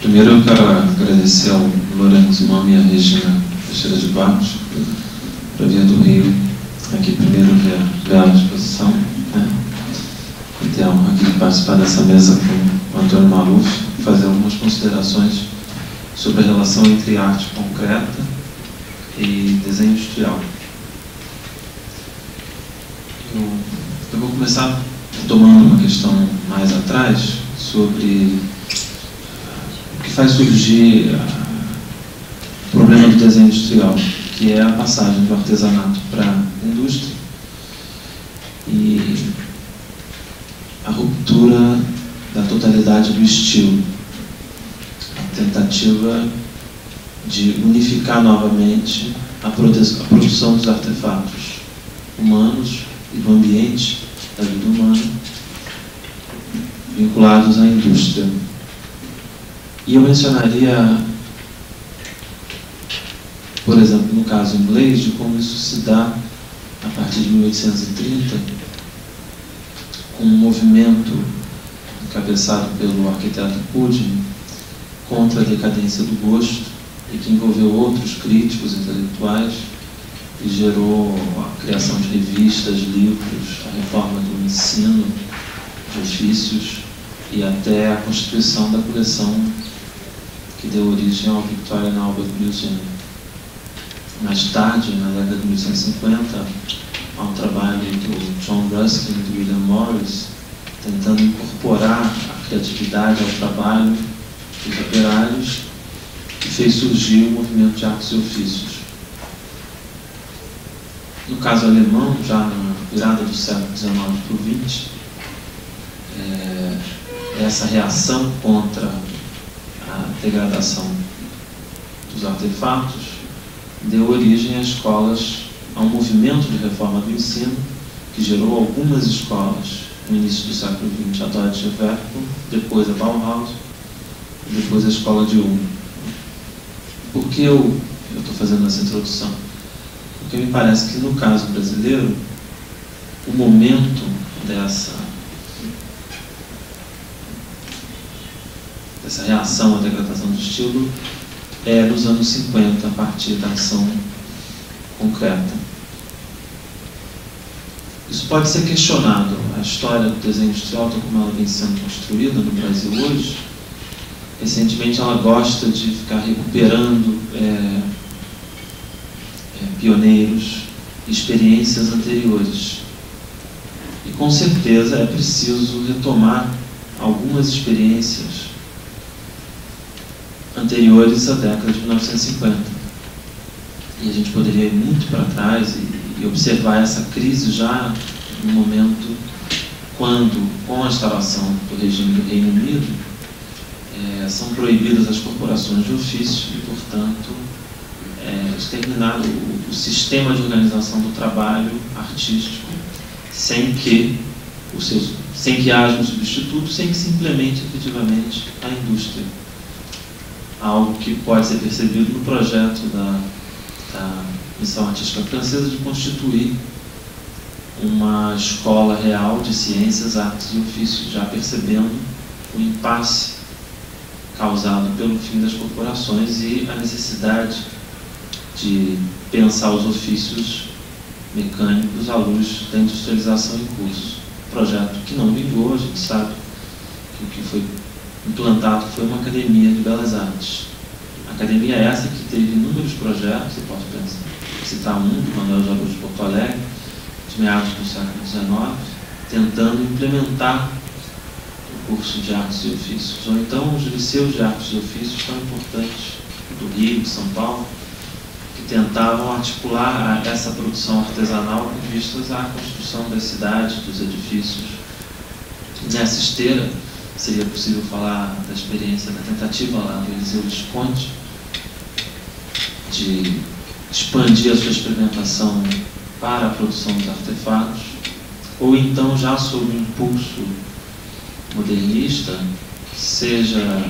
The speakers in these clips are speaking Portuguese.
Primeiro eu quero agradecer ao Lourenço Mami e à Regina Teixeira de Barros para vir do Rio aqui primeiro ver a exposição, né? E ter a honra aqui de participar dessa mesa com o Antônio Maluf, fazer algumas considerações sobre a relação entre arte concreta e desenho industrial. Eu vou começar tomando uma questão mais atrás sobre o que faz surgir o problema do desenho industrial, que é a passagem do artesanato para a indústria e a ruptura da totalidade do estilo, a tentativa de unificar novamente a produção dos artefatos humanos e do ambiente da vida humana vinculados à indústria. E eu mencionaria, por exemplo, no caso inglês, de como isso se dá a partir de 1830, com um movimento encabeçado pelo arquiteto Pudin contra a decadência do gosto e que envolveu outros críticos intelectuais e gerou a criação de revistas, livros, a reforma do ensino de ofícios e até a constituição da coleção que deu origem ao Victorian Albert Museum. Mais tarde, na década de 1850, há um trabalho do John Ruskin e do William Morris tentando incorporar a criatividade ao trabalho dos operários e fez surgir o movimento de artes e ofícios. No caso alemão, já na virada do século XIX para o XX, essa reação contra a degradação dos artefatos deu origem a escolas, a um movimento de reforma do ensino que gerou algumas escolas no início do século XX, a Deutsche Werk, depois a Bauhaus e depois a Escola de Ulm. Por que eu estou fazendo essa introdução? Porque me parece que no caso brasileiro, o momento dessa reação à degradação do estilo é nos anos 50, a partir da ação concreta. Isso pode ser questionado. A história do desenho industrial, tal como ela vem sendo construída no Brasil hoje, recentemente ela gosta de ficar recuperando pioneiros, experiências anteriores. E com certeza é preciso retomar algumas experiências anteriores à década de 1950. E a gente poderia ir muito para trás e observar essa crise já no momento quando, com a instalação do regime do Reino Unido, são proibidas as corporações de ofício e, portanto, exterminado o sistema de organização do trabalho artístico sem que haja um substituto, sem que se implemente efetivamente a indústria. Algo que pode ser percebido no projeto da Missão Artística Francesa de constituir uma escola real de ciências, artes e ofícios, já percebendo o impasse causado pelo fim das corporações e a necessidade de pensar os ofícios mecânicos à luz da industrialização em curso. Projeto que não vingou, a gente sabe que o que foi implantado foi uma academia de belas artes. Academia essa que teve inúmeros projetos, eu posso citar um, do Manuel de Araújo de Porto Alegre, de meados do século XIX, tentando implementar o curso de artes e ofícios, ou então os liceus de artes e ofícios tão importantes do Rio, de São Paulo, que tentavam articular essa produção artesanal com vistas à construção das cidades, dos edifícios. Nessa esteira, seria possível falar da experiência, da tentativa lá do Eliseu Visconti de expandir a sua experimentação para a produção dos artefatos, ou então já sob o impulso modernista, seja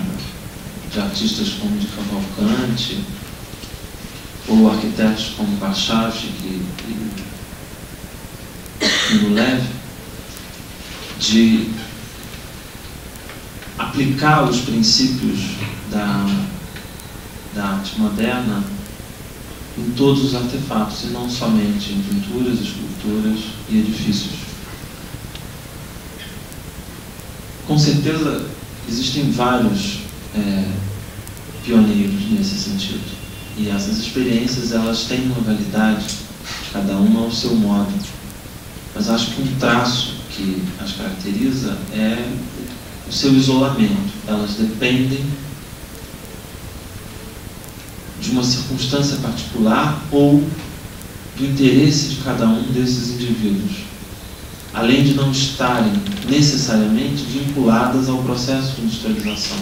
de artistas como de Cavalcante, ou arquitetos como Warchavchik e Nulev, de aplicar os princípios da arte moderna em todos os artefatos, e não somente em pinturas, esculturas e edifícios. Com certeza existem vários pioneiros nesse sentido, e essas experiências elas têm uma validade, cada uma ao seu modo, mas acho que um traço que as caracteriza é o seu isolamento. Elas dependem de uma circunstância particular ou do interesse de cada um desses indivíduos, além de não estarem necessariamente vinculadas ao processo de industrialização,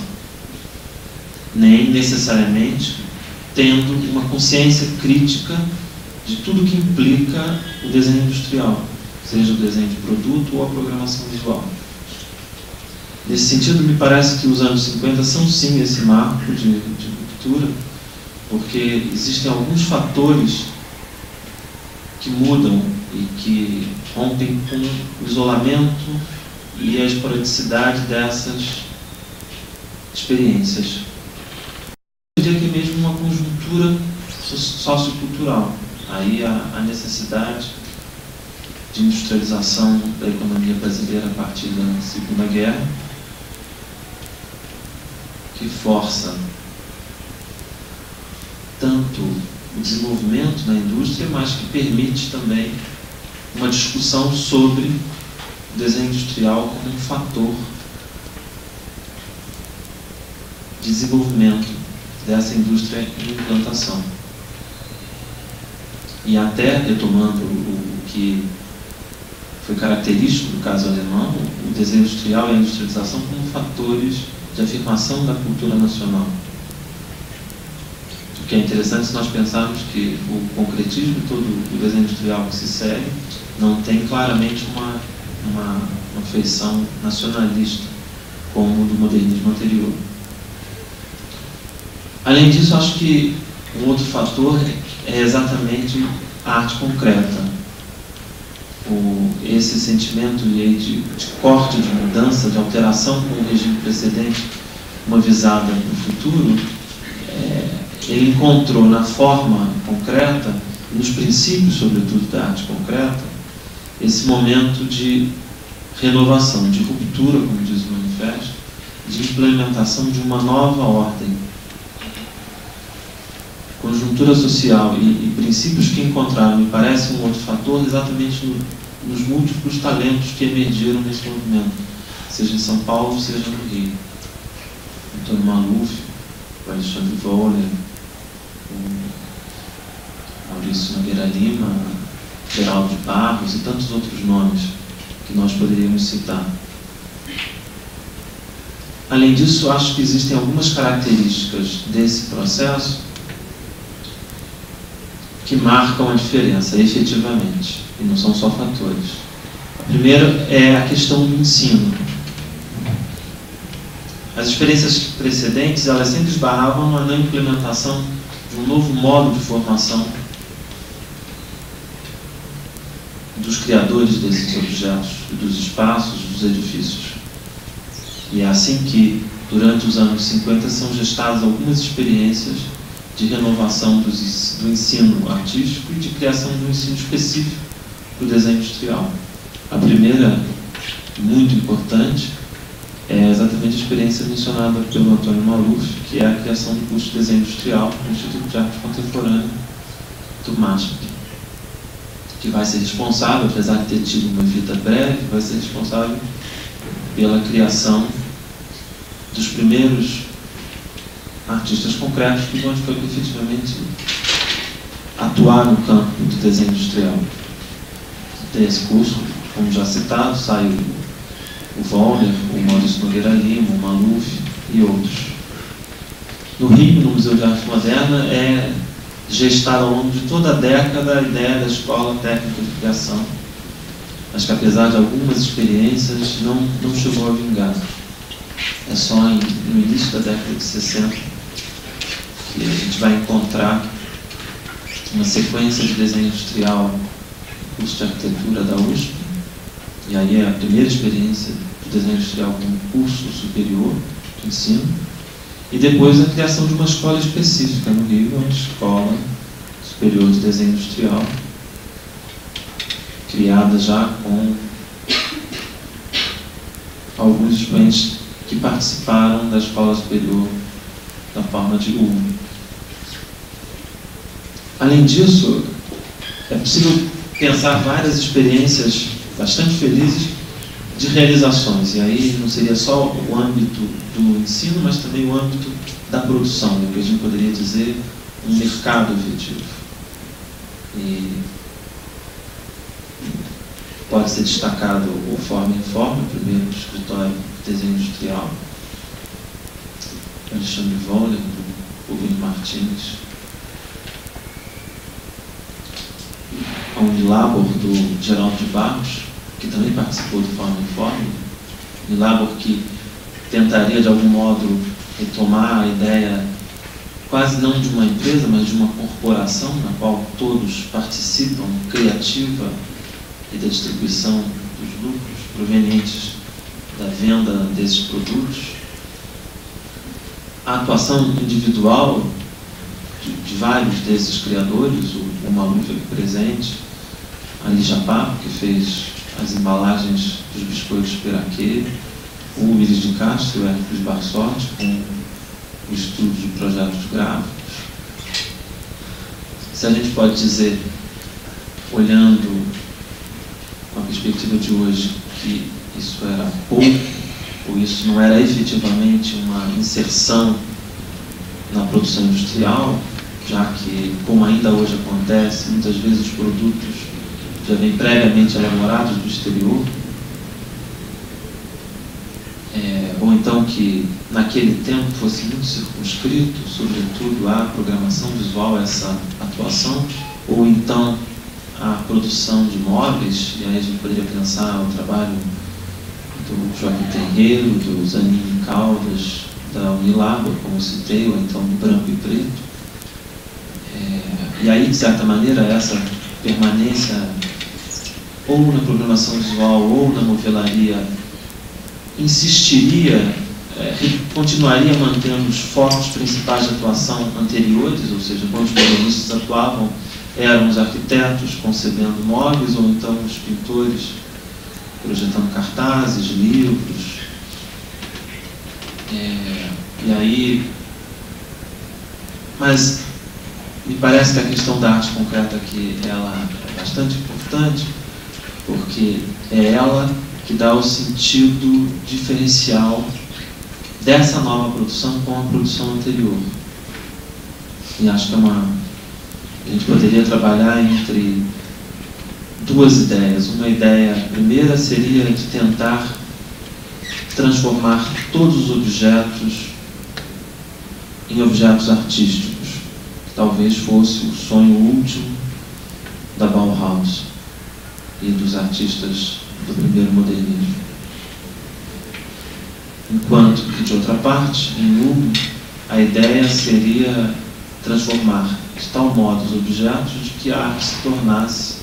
nem necessariamente tendo uma consciência crítica de tudo que implica o desenho industrial, seja o desenho de produto ou a programação visual. Nesse sentido, me parece que os anos 50 são sim esse marco de ruptura, porque existem alguns fatores que mudam e que rompem com o isolamento e a esporadicidade dessas experiências. Eu diria que é mesmo uma conjuntura sociocultural. Aí a necessidade de industrialização da economia brasileira a partir da Segunda Guerra, que força tanto o desenvolvimento da indústria, mas que permite também uma discussão sobre o desenho industrial como um fator de desenvolvimento dessa indústria em implantação. E até, retomando o que foi característico do caso alemão, o desenho industrial e a industrialização como fatores de afirmação da cultura nacional. O que é interessante se nós pensarmos que o concretismo todo do desenho industrial que se segue não tem claramente uma feição nacionalista, como o do modernismo anterior. Além disso, acho que um outro fator é exatamente a arte concreta. Esse sentimento de corte, de mudança, de alteração com o regime precedente, uma visada no futuro, ele encontrou na forma concreta, nos princípios, sobretudo, da arte concreta, esse momento de renovação, de ruptura, como diz o manifesto, de implementação de uma nova ordem. Conjuntura social e princípios que encontraram, me parece, um outro fator exatamente nos múltiplos talentos que emergiram nesse movimento, seja em São Paulo, seja no Rio. Antônio Maluf, o Alexandre Voller, o Maurício Nogueira Lima, Geraldo de Barros e tantos outros nomes que nós poderíamos citar. Além disso, acho que existem algumas características desse processo que marcam a diferença, efetivamente, e não são só fatores. A primeira é a questão do ensino. As experiências precedentes, elas sempre esbarravam na implementação de um novo modo de formação dos criadores desses objetos, dos espaços, dos edifícios. E é assim que, durante os anos 50, são gestadas algumas experiências de renovação do ensino artístico e de criação de um ensino específico para o desenho industrial. A primeira, muito importante, é exatamente a experiência mencionada pelo Antônio Maluf, que é a criação do curso de desenho industrial no Instituto de Arte Contemporânea do MASP, que vai ser responsável, apesar de ter tido uma vida breve, vai ser responsável pela criação dos primeiros artistas concretos que vão efetivamente atuar no campo do desenho industrial. Desse curso, como já citado, saiu o Voller, o Maurício Nogueira Lima, o Maluf e outros. No Rio, no Museu de Arte Moderna, é gestada ao longo de toda a década a ideia da Escola Técnica de Criação, mas que, apesar de algumas experiências, não chegou a vingar. É só no início da década de 60 que a gente vai encontrar uma sequência de desenho industrial no curso de arquitetura da USP, e aí é a primeira experiência de desenho industrial como curso superior, de ensino, e depois a criação de uma escola específica no Rio, uma escola superior de desenho industrial, criada já com alguns expoentes que participaram da escola superior da forma de URM. Além disso, é possível pensar várias experiências bastante felizes de realizações, e aí não seria só o âmbito do ensino, mas também o âmbito da produção, o que a gente poderia dizer um mercado efetivo. E pode ser destacado o Forma Informa, o primeiro escritório de desenho industrial, Alexandre Voller, do Rubens Martins, a Unilabor do Geraldo de Barros, que também participou do Forma Informa, Unilabor que tentaria de algum modo retomar a ideia quase não de uma empresa, mas de uma corporação na qual todos participam, criativa e da distribuição dos lucros provenientes da venda desses produtos. A atuação individual de vários desses criadores, o Maluf aqui presente, a Lígia Papo, que fez as embalagens dos biscoitos Piraquê, o Willis de Castro e o Hércules Barsotti, com o estudo de projetos gráficos. Se a gente pode dizer, olhando com a perspectiva de hoje, que isso era pouco, ou isso não era efetivamente uma inserção na produção industrial, já que, como ainda hoje acontece, muitas vezes os produtos já vêm previamente elaborados do exterior, ou então que naquele tempo fosse muito circunscrito, sobretudo à programação visual, essa atuação, ou então a produção de móveis, e aí a gente poderia pensar o trabalho do Joaquim Terreiro, do Zanini Caldas, da Unilabor, como eu citei, ou então do Branco e Preto. E aí, de certa maneira, essa permanência ou na programação visual ou na novelaria insistiria, continuaria mantendo os focos principais de atuação anteriores, ou seja, quando os modernistas atuavam, eram os arquitetos concebendo móveis, ou então os pintores projetando cartazes, livros. E aí, mas me parece que a questão da arte concreta aqui, ela é bastante importante, porque é ela que dá o sentido diferencial dessa nova produção com a produção anterior. E acho que a gente poderia trabalhar entre duas ideias. Uma ideia, a primeira seria de tentar transformar todos os objetos em objetos artísticos, que talvez fosse o sonho último da Bauhaus e dos artistas do primeiro modernismo. Enquanto que, de outra parte, em Hugo, a ideia seria transformar de tal modo os objetos de que a arte se tornasse,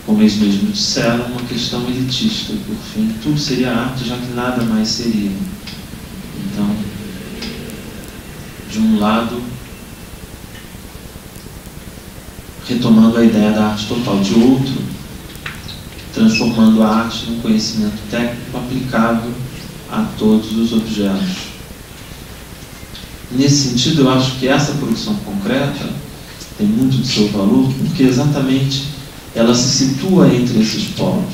como eles mesmos disseram, uma questão elitista. Por fim, tudo seria arte, já que nada mais seria. Então, de um lado, retomando a ideia da arte total, de outro, transformando a arte num conhecimento técnico aplicável a todos os objetos. Nesse sentido, eu acho que essa produção concreta tem muito de seu valor, porque exatamente ela se situa entre esses polos.